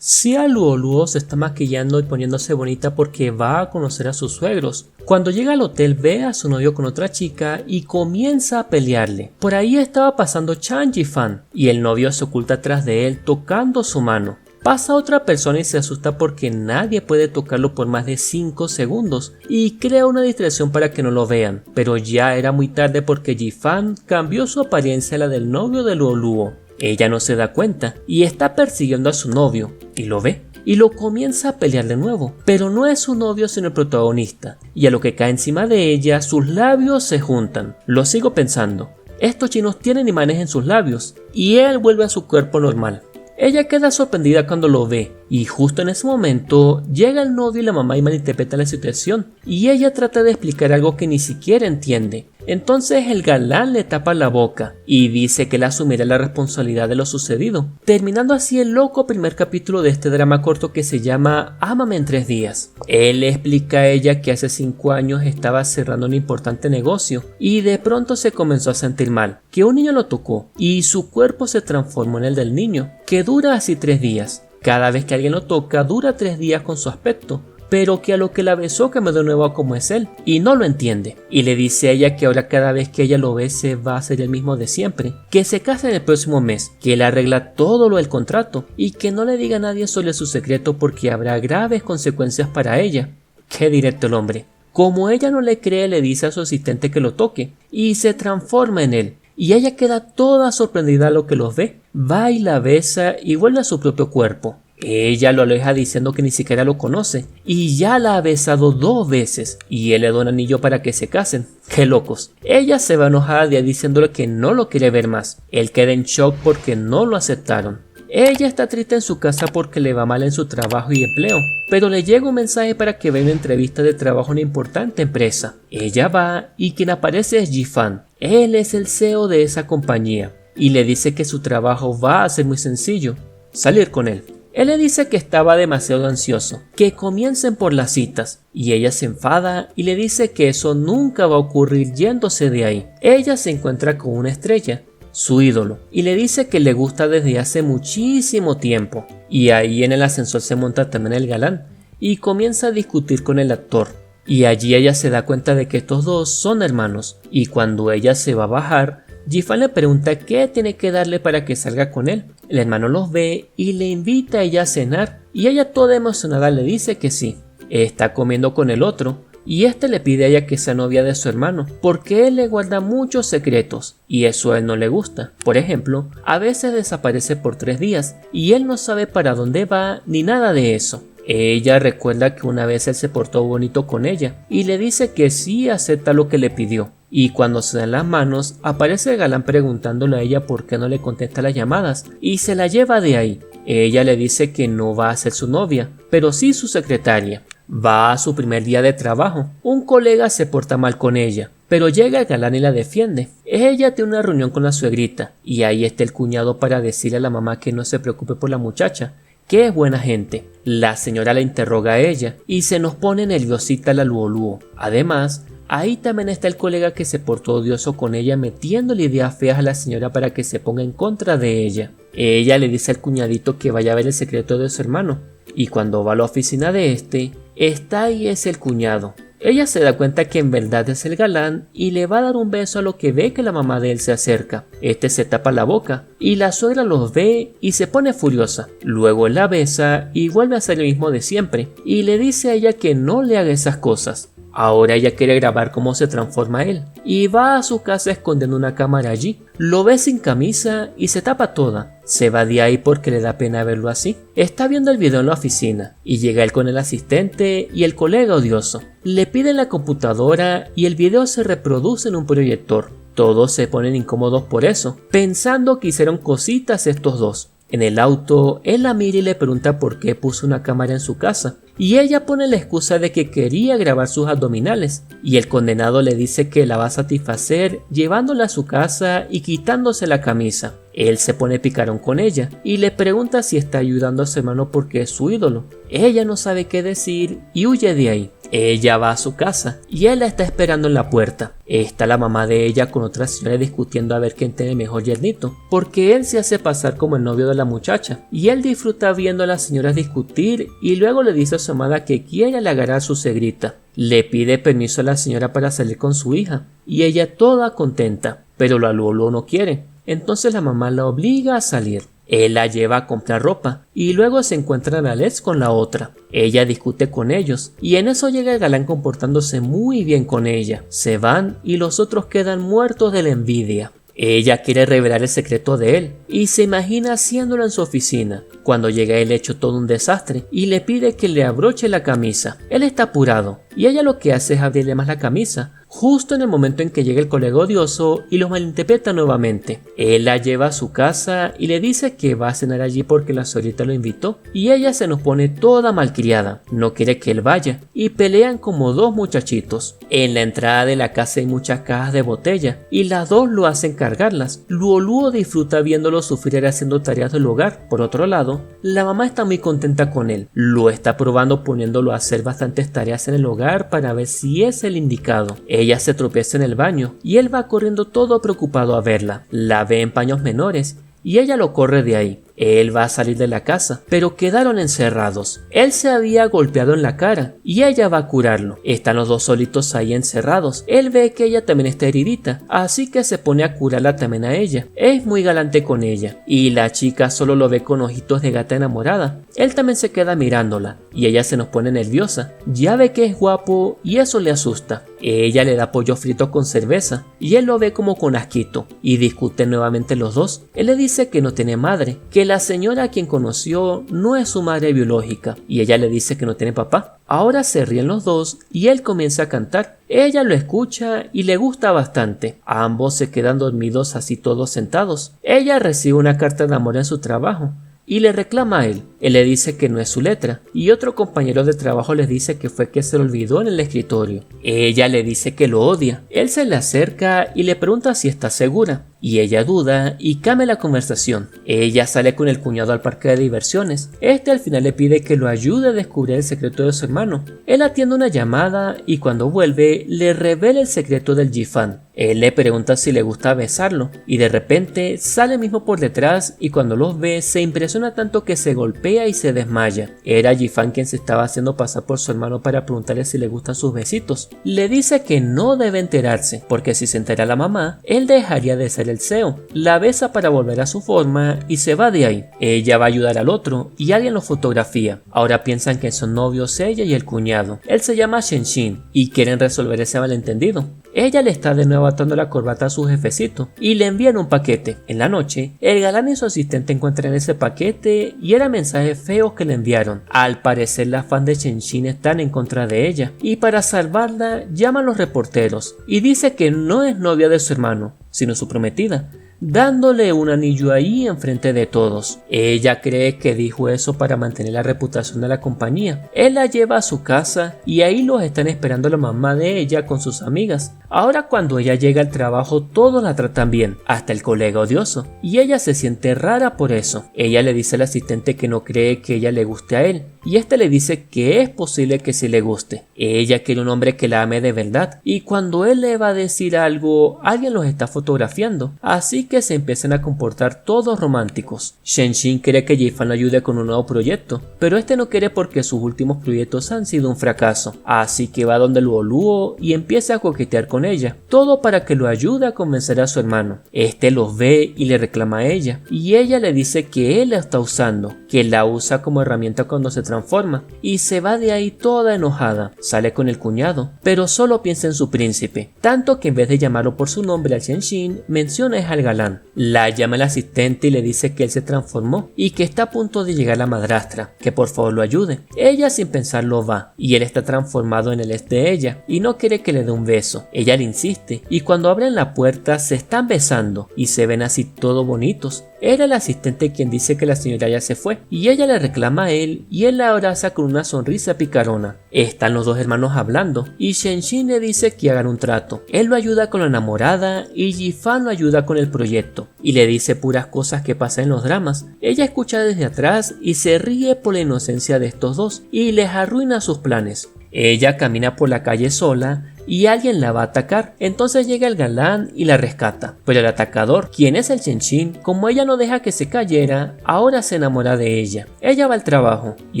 Sia Luoluo se está maquillando y poniéndose bonita porque va a conocer a sus suegros. Cuando llega al hotel ve a su novio con otra chica y comienza a pelearle. Por ahí estaba pasando Chan Jifan y el novio se oculta atrás de él tocando su mano. Pasa otra persona y se asusta porque nadie puede tocarlo por más de 5 segundos y crea una distracción para que no lo vean, pero ya era muy tarde porque Jifan cambió su apariencia a la del novio de Luoluo. Ella no se da cuenta y está persiguiendo a su novio y lo ve y lo comienza a pelear de nuevo, pero no es su novio sino el protagonista, y a lo que cae encima de ella sus labios se juntan. Lo sigo pensando, estos chinos tienen imanes en sus labios y él vuelve a su cuerpo normal. Ella queda sorprendida cuando lo ve y justo en ese momento llega el novio y la mamá y malinterpretan la situación y ella trata de explicar algo que ni siquiera entiende. Entonces el galán le tapa la boca y dice que él asumirá la responsabilidad de lo sucedido, terminando así el loco primer capítulo de este drama corto que se llama Ámame en 3 días. Él le explica a ella que hace 5 años estaba cerrando un importante negocio y de pronto se comenzó a sentir mal, que un niño lo tocó y su cuerpo se transformó en el del niño, que dura así 3 días. Cada vez que alguien lo toca dura 3 días con su aspecto, pero que a lo que la besó cambió de nuevo a como es él, y no lo entiende. Y le dice a ella que ahora cada vez que ella lo bese va a ser el mismo de siempre, que se casa en el próximo mes, que él arregla todo lo del contrato, y que no le diga a nadie sobre su secreto porque habrá graves consecuencias para ella. Qué directo el hombre. Como ella no le cree, le dice a su asistente que lo toque, y se transforma en él. Y ella queda toda sorprendida a lo que los ve, va y la besa y vuelve a su propio cuerpo. Ella lo aleja diciendo que ni siquiera lo conoce y ya la ha besado 2 veces y él le da un anillo para que se casen. ¡Qué locos! Ella se va enojada diciéndole que no lo quiere ver más. Él queda en shock porque no lo aceptaron. Ella está triste en su casa porque le va mal en su trabajo y empleo, pero le llega un mensaje para que vea una entrevista de trabajo en una importante empresa. Ella va y quien aparece es Jifan. Él es el CEO de esa compañía y le dice que su trabajo va a ser muy sencillo, salir con él. Él le dice que estaba demasiado ansioso, que comiencen por las citas, y ella se enfada y le dice que eso nunca va a ocurrir yéndose de ahí. Ella se encuentra con una estrella, su ídolo, y le dice que le gusta desde hace muchísimo tiempo. Y ahí en el ascensor se monta también el galán, y comienza a discutir con el actor. Y allí ella se da cuenta de que estos dos son hermanos, y cuando ella se va a bajar, Jifan le pregunta qué tiene que darle para que salga con él. El hermano los ve y le invita a ella a cenar y ella toda emocionada le dice que sí. Está comiendo con el otro y este le pide a ella que sea novia de su hermano porque él le guarda muchos secretos y eso a él no le gusta. Por ejemplo, a veces desaparece por 3 días y él no sabe para dónde va ni nada de eso. Ella recuerda que una vez él se portó bonito con ella y le dice que sí acepta lo que le pidió. Y cuando se dan las manos, aparece el galán preguntándole a ella por qué no le contesta las llamadas y se la lleva de ahí. Ella le dice que no va a ser su novia, pero sí su secretaria. Va a su primer día de trabajo. Un colega se porta mal con ella, pero llega el galán y la defiende. Ella tiene una reunión con la suegrita y ahí está el cuñado para decirle a la mamá que no se preocupe por la muchacha, que es buena gente. La señora la interroga a ella y se nos pone nerviosita la Luoluo. Además, ahí también está el colega que se portó odioso con ella metiéndole ideas feas a la señora para que se ponga en contra de ella. Ella le dice al cuñadito que vaya a ver el secreto de su hermano y cuando va a la oficina de este, está ahí es el cuñado. Ella se da cuenta que en verdad es el galán y le va a dar un beso a lo que ve que la mamá de él se acerca. Este se tapa la boca y la suegra los ve y se pone furiosa. Luego él la besa y vuelve a hacer lo mismo de siempre y le dice a ella que no le haga esas cosas. Ahora ella quiere grabar cómo se transforma él y va a su casa escondiendo una cámara allí. Lo ve sin camisa y se tapa toda. Se va de ahí porque le da pena verlo así. Está viendo el video en la oficina y llega él con el asistente y el colega odioso. Le piden la computadora y el video se reproduce en un proyector. Todos se ponen incómodos por eso, pensando que hicieron cositas estos dos. En el auto, él la mira y le pregunta por qué puso una cámara en su casa. y ella pone la excusa de que quería grabar sus abdominales, y el condenado le dice que la va a satisfacer llevándola a su casa y quitándose la camisa. Él se pone picarón con ella y le pregunta si está ayudando a su hermano porque es su ídolo. Ella no sabe qué decir y huye de ahí. Ella va a su casa y él la está esperando en la puerta. Está la mamá de ella con otra señora discutiendo a ver quién tiene mejor yernito, porque él se hace pasar como el novio de la muchacha y él disfruta viendo a las señoras discutir y luego le dice a su amada que quiere halagar a su suegrita. Le pide permiso a la señora para salir con su hija y ella toda contenta, pero la Luolúo no quiere. Entonces la mamá la obliga a salir. Él la lleva a comprar ropa y luego se encuentran a Alex con la otra. Ella discute con ellos y en eso llega el galán comportándose muy bien con ella. Se van y los otros quedan muertos de la envidia. Ella quiere revelar el secreto de él y se imagina haciéndolo en su oficina. Cuando llega él hecho todo un desastre y le pide que le abroche la camisa. Él está apurado y ella lo que hace es abrirle más la camisa, justo en el momento en que llega el colega odioso y lo malinterpreta nuevamente. Él la lleva a su casa y le dice que va a cenar allí porque la suegrita lo invitó y ella se nos pone toda malcriada, no quiere que él vaya y pelean como dos muchachitos. En la entrada de la casa hay muchas cajas de botella y las dos lo hacen cargarlas. Luolúo disfruta viéndolo sufrir haciendo tareas del hogar. Por otro lado, la mamá está muy contenta con él, lo está probando poniéndolo a hacer bastantes tareas en el hogar para ver si es el indicado. Ella se tropieza en el baño y él va corriendo todo preocupado a verla. La ve en paños menores y ella lo corre de ahí. Él va a salir de la casa, pero quedaron encerrados. Él se había golpeado en la cara y ella va a curarlo. Están los dos solitos ahí encerrados. Él ve que ella también está heridita, así que se pone a curarla también a ella. Es muy galante con ella y la chica solo lo ve con ojitos de gata enamorada. Él también se queda mirándola y ella se nos pone nerviosa. Ya ve que es guapo y eso le asusta. Ella le da pollo frito con cerveza y él lo ve como con asquito y discuten nuevamente los dos. Él le dice que no tiene madre, que la señora a quien conoció no es su madre biológica y ella le dice que no tiene papá. Ahora se ríen los dos y él comienza a cantar. Ella lo escucha y le gusta bastante. Ambos se quedan dormidos así todos sentados. Ella recibe una carta de amor en su trabajo y le reclama a él. Él le dice que no es su letra y otro compañero de trabajo le dice que fue que se lo olvidó en el escritorio. Ella le dice que lo odia. Él se le acerca y le pregunta si está segura y ella duda y cambia la conversación. Ella sale con el cuñado al parque de diversiones. Este al final le pide que lo ayude a descubrir el secreto de su hermano. Él atiende una llamada y cuando vuelve le revela el secreto del Jifan. Él le pregunta si le gusta besarlo y de repente sale mismo por detrás y cuando los ve se impresiona tanto que se golpea y se desmaya. Era Jifan quien se estaba haciendo pasar por su hermano para preguntarle si le gustan sus besitos. Le dice que no debe enterarse porque si se entera la mamá, él dejaría de ser el CEO. La besa para volver a su forma y se va de ahí. Ella va a ayudar al otro y alguien lo fotografía. Ahora piensan que son novios ella y el cuñado. Él se llama Shenshin y quieren resolver ese malentendido. Ella le está de nuevo atando la corbata a su jefecito y le envían un paquete. En la noche, el galán y su asistente encuentran ese paquete y eran mensajes feos que le enviaron. Al parecer las fans de Shenshin están en contra de ella y para salvarla llaman a los reporteros y dice que no es novia de su hermano, sino su prometida, dándole un anillo ahí enfrente de todos. Ella cree que dijo eso para mantener la reputación de la compañía. Él la lleva a su casa y ahí los están esperando la mamá de ella con sus amigas. Ahora cuando ella llega al trabajo todos la tratan bien, hasta el colega odioso, y ella se siente rara por eso. Ella le dice al asistente que no cree que ella le guste a él y este le dice que es posible que sí le guste. Ella quiere un hombre que la ame de verdad y cuando él le va a decir algo, alguien los está fotografiando, así que se empiezan a comportar todos románticos. Shenshin quiere que Jifan lo ayude con un nuevo proyecto, pero este no quiere porque sus últimos proyectos han sido un fracaso, así que va donde Luolúo y empieza a coquetear con ella, todo para que lo ayude a convencer a su hermano. Este los ve y le reclama a ella, y ella le dice que él la está usando, que la usa como herramienta cuando se transforma, y se va de ahí toda enojada. Sale con el cuñado, pero solo piensa en su príncipe, tanto que en vez de llamarlo por su nombre al Shenshin, menciona es al galán. La llama el asistente y le dice que él se transformó y que está a punto de llegar la madrastra, que por favor lo ayude. Ella sin pensarlo va, y él está transformado en el ex de ella, y no quiere que le dé un beso. Ella le insiste, y cuando abren la puerta se están besando, y se ven así todos bonitos. Era el asistente quien dice que la señora ya se fue, y ella le reclama a él, y él él la abraza con una sonrisa picarona. Están los dos hermanos hablando y Shen-Shin le dice que hagan un trato. Él lo ayuda con la enamorada y Ji-fan lo ayuda con el proyecto y le dice puras cosas que pasan en los dramas. Ella escucha desde atrás y se ríe por la inocencia de estos dos y les arruina sus planes. Ella camina por la calle sola y alguien la va a atacar. Entonces llega el galán y la rescata. Pero el atacador, quien es el Shen-Shin, como ella no deja que se cayera, ahora se enamora de ella. Ella va al trabajo y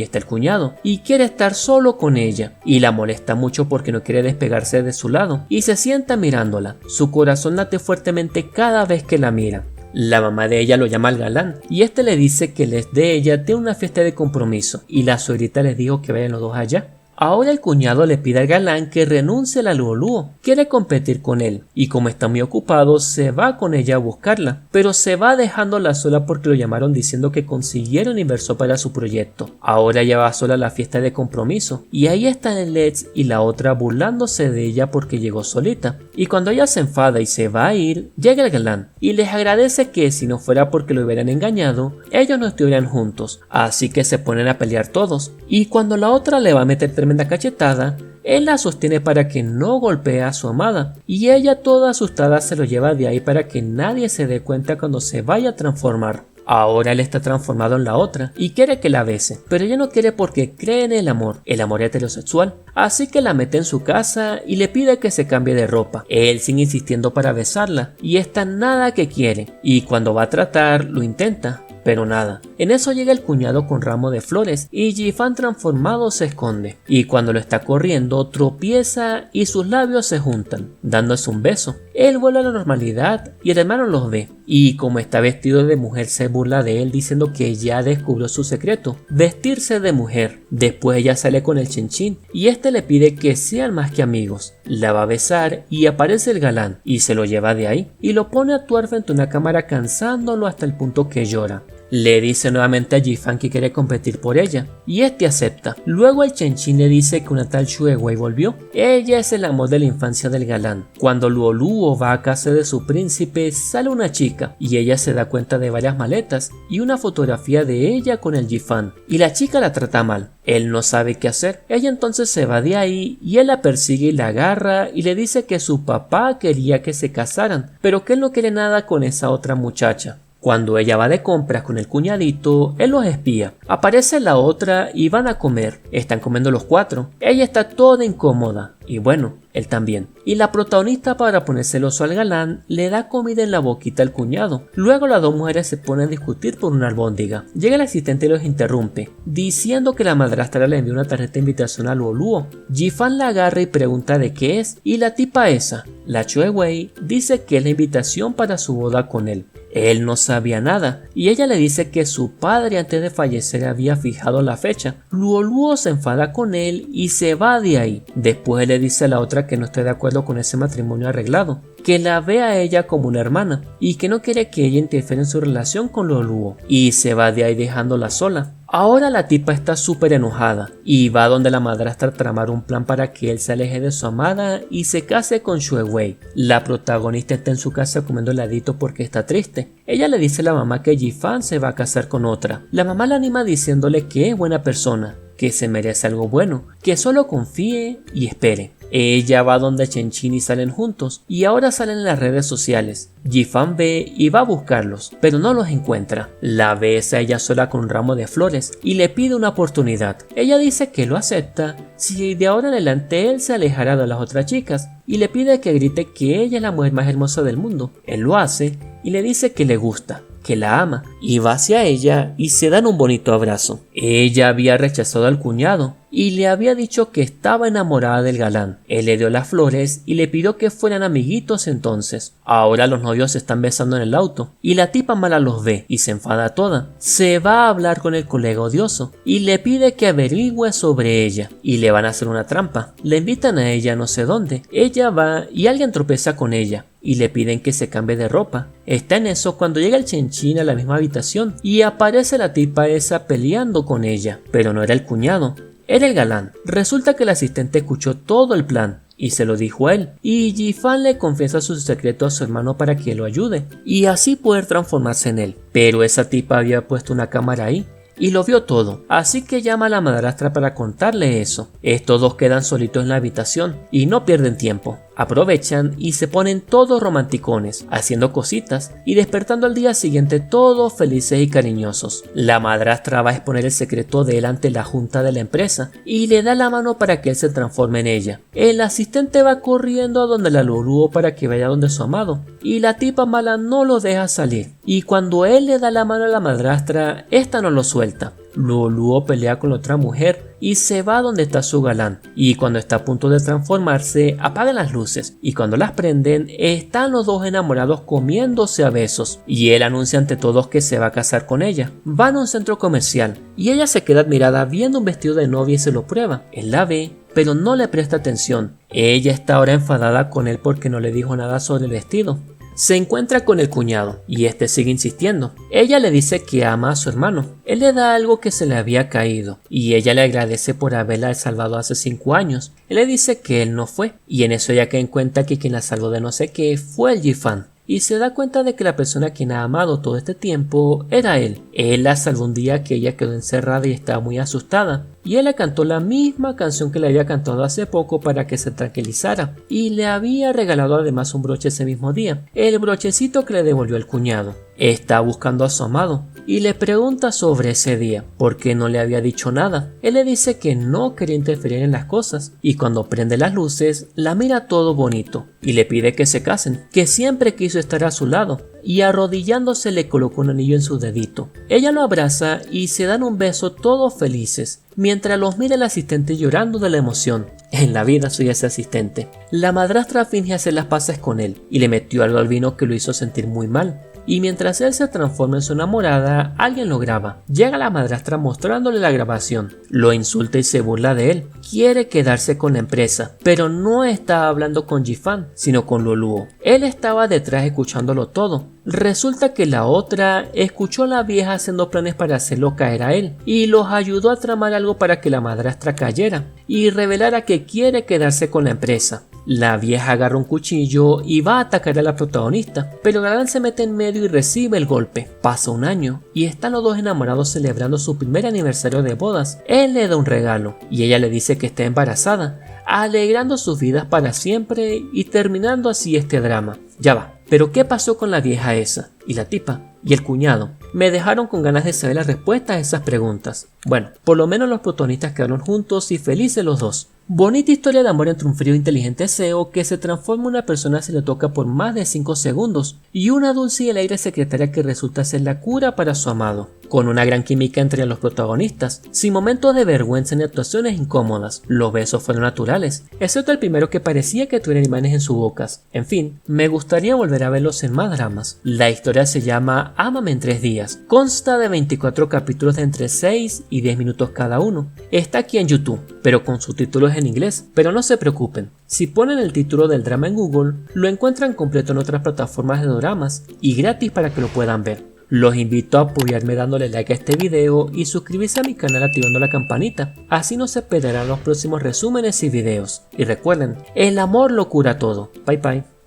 está el cuñado y quiere estar solo con ella y la molesta mucho porque no quiere despegarse de su lado y se sienta mirándola. Su corazón late fuertemente cada vez que la mira. La mamá de ella lo llama al galán y este le dice que les dé ella tiene una fiesta de compromiso y la suegrita les dijo que vayan los dos allá. Ahora el cuñado le pide al galán que renuncie a la Luo-Luo, quiere competir con él y como está muy ocupado se va con ella a buscarla, pero se va dejándola sola porque lo llamaron diciendo que consiguieron inversor para su proyecto. Ahora ella va sola a la fiesta de compromiso y ahí están el Let's y la otra burlándose de ella porque llegó solita. Y cuando ella se enfada y se va a ir, llega el galán y les agradece que si no fuera porque lo hubieran engañado, ellos no estuvieran juntos, así que se ponen a pelear todos. Y cuando la otra le va a meter tremenda cachetada, él la sostiene para que no golpee a su amada y ella toda asustada se lo lleva de ahí para que nadie se dé cuenta cuando se vaya a transformar. Ahora él está transformado en la otra y quiere que la bese, pero ella no quiere porque cree en el amor heterosexual, así que la mete en su casa y le pide que se cambie de ropa. Él sigue insistiendo para besarla y esta nada que quiere y cuando va a tratar lo intenta. Pero nada. En eso llega el cuñado con ramo de flores y Ji-fan transformado se esconde. Y cuando lo está corriendo tropieza y sus labios se juntan, dándose un beso. Él vuelve a la normalidad y el hermano los ve. Y como está vestido de mujer se burla de él diciendo que ya descubrió su secreto, vestirse de mujer. Después ella sale con el Shen-Shin y este le pide que sean más que amigos. La va a besar y aparece el galán y se lo lleva de ahí y lo pone a actuar frente a una cámara cansándolo hasta el punto que llora. Le dice nuevamente a Ji-fan que quiere competir por ella y este acepta. Luego el Shen-Shin le dice que una tal Shue-Wei volvió. Ella es el amor de la infancia del galán. Cuando Luo-Luo va a casa de su príncipe sale una chica y ella se da cuenta de varias maletas y una fotografía de ella con el Ji-fan y la chica la trata mal. Él no sabe qué hacer. Ella entonces se va de ahí y él la persigue y la agarra y le dice que su papá quería que se casaran, pero que él no quiere nada con esa otra muchacha. Cuando ella va de compras con el cuñadito, él los espía. Aparece la otra y van a comer. Están comiendo los cuatro. Ella está toda incómoda. Y bueno, él también. Y la protagonista, para poner celoso al galán, le da comida en la boquita al cuñado. Luego las dos mujeres se ponen a discutir por una albóndiga. Llega el asistente y los interrumpe, diciendo que la madrastra le envió una tarjeta de invitación a Luo-Luo. Ji-fan la agarra y pregunta de qué es, y la tipa esa, la Shue-Wei, dice que es la invitación para su boda con él. Él no sabía nada y ella le dice que su padre antes de fallecer había fijado la fecha. Luo-Luo se enfada con él y se va de ahí. Después le dice a la otra que no está de acuerdo con ese matrimonio arreglado, que la ve a ella como una hermana y que no quiere que ella interfiera en su relación con Luo-Luo y se va de ahí dejándola sola. Ahora la tipa está súper enojada y va donde la madrastra a tramar un plan para que él se aleje de su amada y se case con Shue-Wei. La protagonista está en su casa comiendo heladito porque está triste. Ella le dice a la mamá que Ji-fan se va a casar con otra. La mamá la anima diciéndole que es buena persona, que se merece algo bueno, que solo confíe y espere. Ella va donde Shen-Shin y salen juntos y ahora salen en las redes sociales. Ji-fan ve y va a buscarlos, pero no los encuentra. La besa ella sola con un ramo de flores y le pide una oportunidad. Ella dice que lo acepta si de ahora en adelante él se alejará de las otras chicas y le pide que grite que ella es la mujer más hermosa del mundo. Él lo hace y le dice que le gusta, que la ama, y va hacia ella y se dan un bonito abrazo. Ella había rechazado al cuñado y le había dicho que estaba enamorada del galán. Él le dio las flores y le pidió que fueran amiguitos entonces. Ahora los novios se están besando en el auto y la tipa mala los ve y se enfada toda. Se va a hablar con el colega odioso y le pide que averigüe sobre ella y le van a hacer una trampa. Le invitan a ella no sé dónde. Ella va y alguien tropeza con ella y le piden que se cambie de ropa. Está en eso cuando llega el Shen-Shin a la misma habitación y aparece la tipa esa peleando con ella, pero no era el cuñado, era el galán. Resulta que el asistente escuchó todo el plan y se lo dijo a él, y Ji-fan le confiesa su secreto a su hermano para que lo ayude y así poder transformarse en él. Pero esa tipa había puesto una cámara ahí y lo vio todo, así que llama a la madrastra para contarle eso. Estos dos quedan solitos en la habitación y no pierden tiempo. Aprovechan y se ponen todos romanticones, haciendo cositas y despertando al día siguiente todos felices y cariñosos. La madrastra va a exponer el secreto de él ante la junta de la empresa y le da la mano para que él se transforme en ella. El asistente va corriendo a donde la Luluo para que vaya donde su amado y la tipa mala no lo deja salir. Y cuando él le da la mano a la madrastra, esta no lo suelta. Luluo pelea con la otra mujer y se va donde está su galán, y cuando está a punto de transformarse apagan las luces y cuando las prenden están los dos enamorados comiéndose a besos y él anuncia ante todos que se va a casar con ella. Van a un centro comercial y ella se queda admirada viendo un vestido de novia y se lo prueba. Él la ve pero no le presta atención. Ella está ahora enfadada con él porque no le dijo nada sobre el vestido. Se encuentra con el cuñado y este sigue insistiendo. Ella le dice que ama a su hermano. Él le da algo que se le había caído y ella le agradece por haberla salvado hace 5 años. Él le dice que él no fue y en eso ella cae en cuenta que quien la salvó de no sé qué fue el Jifan. Y se da cuenta de que la persona quien ha amado todo este tiempo era él. Él la salvó un día que ella quedó encerrada y estaba muy asustada. Y él le cantó la misma canción que le había cantado hace poco para que se tranquilizara. Y le había regalado además un broche ese mismo día. El brochecito que le devolvió el cuñado. Está buscando a su amado y le pregunta sobre ese día, por qué no le había dicho nada. Él le dice que no quería interferir en las cosas y cuando prende las luces la mira todo bonito y le pide que se casen, que siempre quiso estar a su lado y arrodillándose le colocó un anillo en su dedito. Ella lo abraza y se dan un beso todos felices, mientras los mira el asistente llorando de la emoción. En la vida soy ese asistente. La madrastra finge hacer las paces con él y le metió algo al vino que lo hizo sentir muy mal. Y mientras él se transforma en su enamorada, alguien lo graba. Llega la madrastra mostrándole la grabación. Lo insulta y se burla de él. Quiere quedarse con la empresa, pero no está hablando con Jifan, sino con Luluo. Él estaba detrás escuchándolo todo. Resulta que la otra escuchó a la vieja haciendo planes para hacerlo caer a él y los ayudó a tramar algo para que la madrastra cayera y revelara que quiere quedarse con la empresa. La vieja agarra un cuchillo y va a atacar a la protagonista, pero Galán se mete en medio y recibe el golpe. Pasa un año y están los dos enamorados celebrando su primer aniversario de bodas. Él le da un regalo y ella le dice que está embarazada, alegrando sus vidas para siempre y terminando así este drama. Ya va, pero ¿qué pasó con la vieja esa? ¿Y la tipa? ¿Y el cuñado? Me dejaron con ganas de saber la respuesta a esas preguntas. Bueno, por lo menos los protagonistas quedaron juntos y felices los dos. Bonita historia de amor entre un frío e inteligente CEO que se transforma en una persona si le toca por más de 5 segundos y una dulce y alegre secretaria que resulta ser la cura para su amado, con una gran química entre los protagonistas, sin momentos de vergüenza ni actuaciones incómodas. Los besos fueron naturales, excepto el primero que parecía que tuviera imanes en sus bocas. En fin, me gustaría volver a verlos en más dramas. La historia se llama Ámame en 3 días, consta de 24 capítulos de entre 6 y 10 minutos cada uno. Está aquí en YouTube, pero con subtítulos en inglés, pero no se preocupen, si ponen el título del drama en Google, lo encuentran completo en otras plataformas de doramas y gratis para que lo puedan ver. Los invito a apoyarme dándole like a este video y suscribirse a mi canal activando la campanita, así no se perderán los próximos resúmenes y videos. Y recuerden, el amor lo cura todo. Bye bye.